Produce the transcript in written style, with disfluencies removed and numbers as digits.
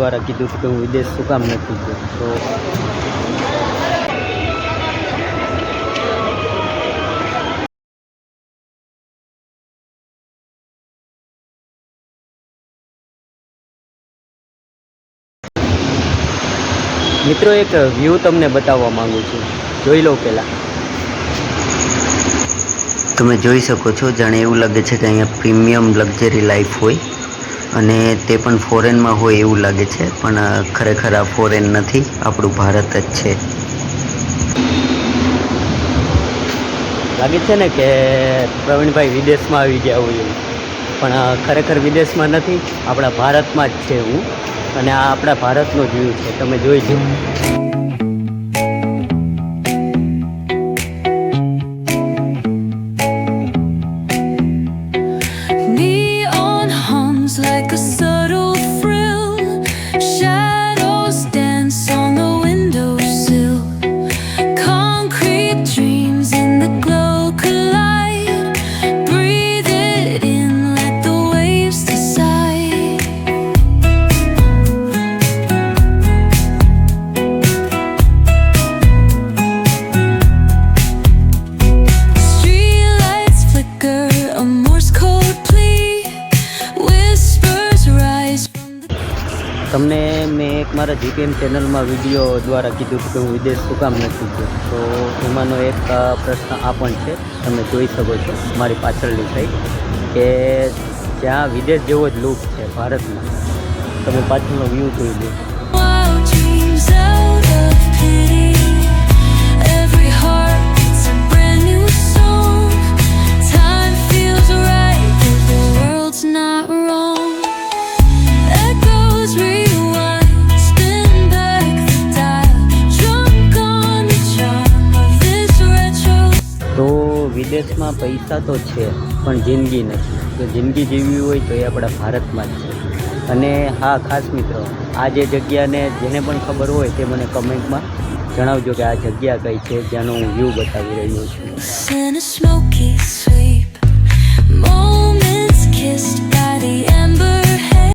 દ્વારા કીધું કે હું વિદેશ શું કામ નથી ગયો. તો મિત્રો એક વ્યૂ તમને બતાવવા માંગુ છું, જોઈ લો પહેલાં. તમે જોઈ શકો છો, જાણે એવું લાગે છે કે અહીંયા પ્રીમિયમ લક્ઝરી લાઈફ હોય અને તે પણ ફોરેનમાં હોય એવું લાગે છે, પણ ખરેખર આ ફોરેન નથી, આપણું ભારત જ છે. લાગે છે ને કે પ્રવીણભાઈ વિદેશમાં આવી ગયા હોય એવું, પણ ખરેખર વિદેશમાં નથી, આપણા ભારતમાં જ છે હું. અને આ આપણા ભારતનો જ વ્યૂ છે, તમે જોઈ લો. Like a subtle frill, shadows dance on the windowsill. Concrete dreams in the glow collide. Breathe it in, let the waves decide. Streetlights flicker, a Morse code plea. તમને મેં એક મારા જીપીએમ ચેનલમાં વિડીયો દ્વારા કીધું કે હું વિદેશ શું કામ નથી ગયો. તો એમાંનો એક પ્રશ્ન આ પણ છે, તમે જોઈ શકો છો મારી પાછળની સાઈડ, કે જ્યાં વિદેશ જેવો જ લુક છે ભારતમાં. તમે પાછળનો વ્યૂ જોઈ લો. વિદેશમાં પૈસા તો છે પણ જિંદગી નથી. તો જિંદગી જીવવી હોય તો એ આપણા ભારતમાં જ છે. અને હા, ખાસ મિત્રો, આ જે જગ્યાને જેને પણ ખબર હોય તે મને કમેન્ટમાં જણાવજો કે આ જગ્યા કઈ છે જ્યાંનો હું વ્યૂ બતાવી રહ્યો છું.